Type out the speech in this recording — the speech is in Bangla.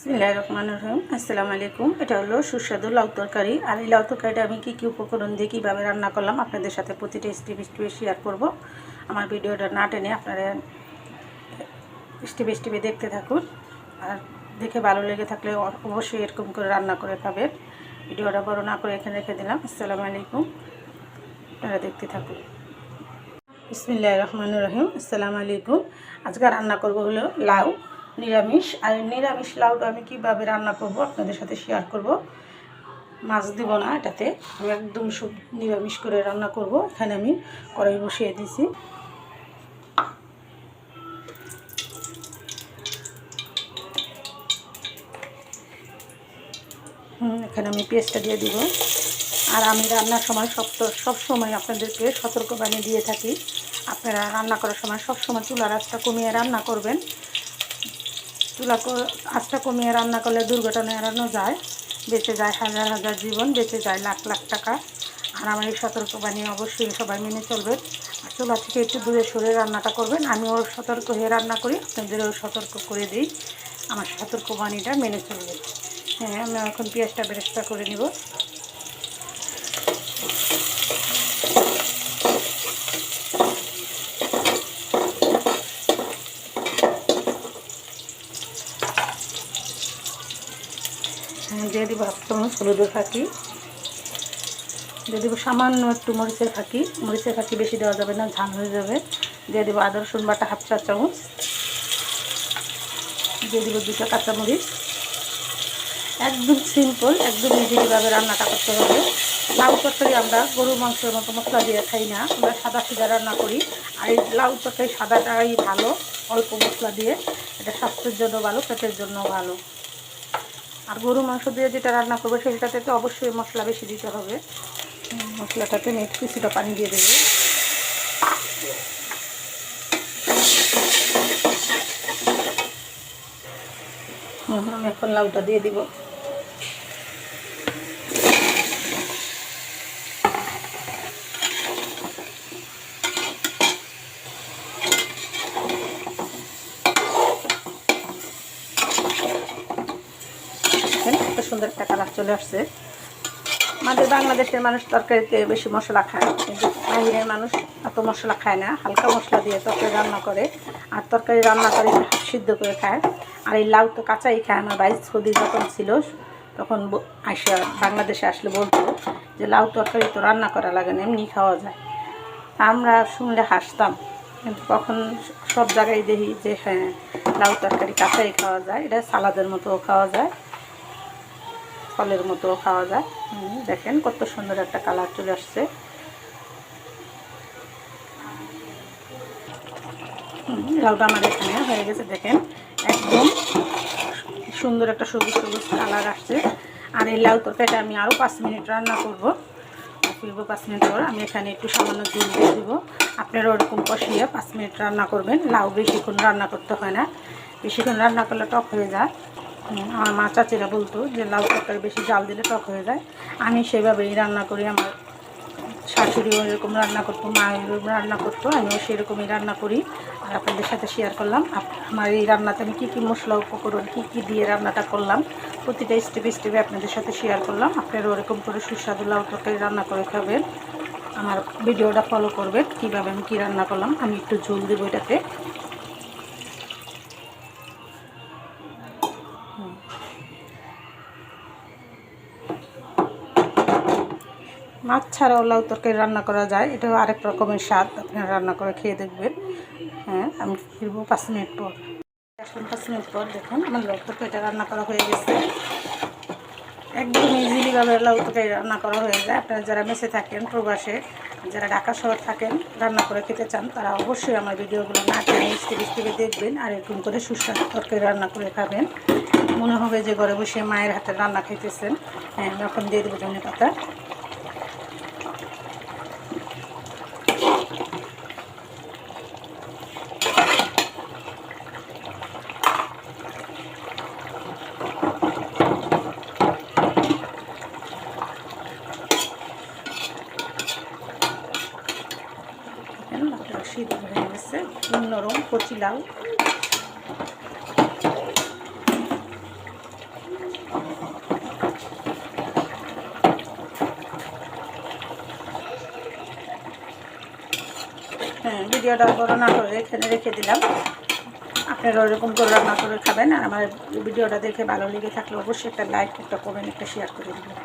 বিসমিল্লাহির রহমানির রহিম। আসসালামু আলাইকুম। এটা হলো সুস্বাদু লাউ তরকারি। আর এই লাউ তরকারিটা আমি কী উপকরণ দিয়ে কীভাবে রান্না করলাম আপনাদের সাথে প্রতিটা স্টেপ স্টেপে শেয়ার করব। আমার ভিডিওটা না টেনে আপনারা স্টেপে দেখতে থাকুন। আর দেখে ভালো লেগে থাকলে অবশ্যই এরকম করে রান্না করে খাবেন। ভিডিওটা বড় না করে এখানে রেখে দিলাম। আসসালামু আলাইকুম, আপনারা দেখতে থাকুন। বিসমিল্লাহির রহমানির রহিম। আসসালামু আলাইকুম। আজকে রান্না করব হলো লাউ নিরামিষ। আর নিরামিষ লাউটা আমি কীভাবে রান্না করব আপনাদের সাথে শেয়ার করব। মাছ দিব না এটাতে, আমি একদম সব নিরামিষ করে রান্না করব। এখানে আমি কড়াই বসিয়ে দিয়েছি। এখানে আমি পেঁয়াজটা দিয়ে দিব। আর আমি রান্নার সময় সব সময় আপনাদেরকে সতর্কবাণী দিয়ে থাকি, আপনারা রান্না করার সময় সব সময় চুলার আঁচটা কমিয়ে রান্না করবেন। আঁচটা কমিয়ে রান্না করলে দুর্ঘটনা এড়ানো যায়, বেঁচে যায় হাজার হাজার জীবন, বেঁচে যায় লাখ লাখ টাকা। আর আমার এই সতর্কবাণী অবশ্যই সবাই মেনে চলবেন। আর চুলা থেকে একটু দূরে সরে রান্নাটা করবেন। আমিও সতর্ক হয়ে রান্না করি, আপনাদেরও সতর্ক করে দিই, আমার সতর্কবাণীটা মেনে চলবেন। হ্যাঁ, আমি এখন পেঁয়াজটা বেরেস্তা করে নিব। দিয়ে দিব হাফ চামচ হলুদের ফাঁকি, দিয়ে দেবো সামান্য একটু মরিচের ফাঁকি বেশি দেওয়া যাবে না, ঝাল হয়ে যাবে। দিয়ে দেবো আদা রসুন বাটা হাফ চা চামচ, দিয়ে দেবো 2টা কাঁচামরিচ। একদম সিম্পল, একদম ইজিভাবে রান্নাটা করতে হবে। লাউ তরকারি আমরা গরুর মাংসের মতো মশলা দিয়ে খাই না, আমরা সাদা সিধা রান্না করি। আর এই লাউ তরকারি সাদাটাই ভালো, অল্প মশলা দিয়ে। এটা স্বাস্থ্যের জন্য ভালো, পেটের জন্য ভালো। আর গরু মাংস দিয়ে যেটা রান্না করবে সেটাতে তো অবশ্যই মশলা বেশি দিতে হবে। মশলাটাতে নেট কিছুটা পানি দিয়ে দেবে। আমি এখন লাউটা দিয়ে দিব। এত সুন্দর একটা কালার চলে আসছে। আমাদের বাংলাদেশের মানুষ তরকারিতে বেশি মশলা খায়, কিন্তু বাইরের মানুষ এত মশলা খায় না, হালকা মশলা দিয়ে তরকারি রান্না করে। আর তরকারি রান্না করে হাফ সিদ্ধ করে খায়। আর এই লাউ তো কাঁচাই খায়। আমার ভাই সৌদি যখন ছিল তখন বাংলাদেশে আসলে বলতো যে লাউ তরকারি তো রান্না করা লাগে না, এমনি খাওয়া যায়। আমরা শুনলে হাসতাম, কিন্তু কখন সব জায়গায় দেখি যে হ্যাঁ, লাউ তরকারি কাঁচাই খাওয়া যায়, এটা সালাদের মতোও খাওয়া যায়, ফলের মতো খাওয়া যায়। দেখেন কত সুন্দর একটা কালার চলে আসছে। লাউটা আমার এখানে হয়ে গেছে, দেখেন একদম সুন্দর একটা সবুজ সবুজ কালার আসছে। আর এই লাউ তরকারিটা আমি আরও 5 মিনিট রান্না করবো। 5 মিনিট পর আমি এখানে একটু সামান্য জল দিয়ে দেবো। আপনারা ওরকম কষিয়ে 5 মিনিট রান্না করবেন। লাউ বেশিক্ষণ রান্না করতে হয় না, বেশিক্ষণ রান্না করলে টক হয়ে যায়। আমার মা চাচিরা বলতো যে লাউ তরকারি বেশি জাল দিলে টক হয়ে যায়। আমি সেভাবেই রান্না করি। আমার শাশুড়িও এরকম রান্না করতো, মা এরকম রান্না করতো, আমিও সেরকমই রান্না করি। আর আপনাদের সাথে শেয়ার করলাম আমার এই রান্নাতে আমি কী মশলা উপকরণ কী দিয়ে রান্নাটা করলাম, প্রতিটা স্টেপে আপনাদের সাথে শেয়ার করলাম। আপনারা ওরকম করে সুস্বাদু লাউ তরকারি রান্না করে খাবেন। আমার ভিডিওটা ফলো করবেন কীভাবে আমি কী রান্না করলাম। আমি একটু ঝোল দেবো এটাতে। মাছ ছাড়াও লাউ তরকারি রান্না করা যায়, এটাও আরেক রকমের স্বাদ। আপনারা রান্না করে খেয়ে দেখবেন। হ্যাঁ, আমি ফিরবো 5 মিনিট পর। আসুন 5 মিনিট পর দেখুন আমার লাউ তরকারিটা রান্না করা হয়ে গেছে। একদম ইজিলিভাবে লাউ তরকারি রান্না করা হয়ে যায়। আপনারা যারা মেসে থাকেন, প্রবাসে, যারা ঢাকা শহর থাকেন, রান্না করে খেতে চান, তারা অবশ্যই আমার ভিডিওগুলো না টেনে স্টেপে দেখবেন। আর এরকম করে সুস্বাদু তরকারি রান্না করে খাবেন। মনে হবে যে ঘরে বসে মায়ের হাতে রান্না খাইতেছেন। হ্যাঁ, আমি এখন দিয়ে দেবো ধনে পাতা। সিদ্ধ হয়ে গেছে, নরম কচি লাউ। ভিডিওটা বড় না করে এখানে রেখে দিলাম। আপনারা ওরকম করে রান্না করে খাবেন। আর আমার ভিডিওটা দেখে ভালো লেগে থাকলে অবশ্যই একটা লাইক, একটা কমেন্ট, একটা শেয়ার করে দিবেন।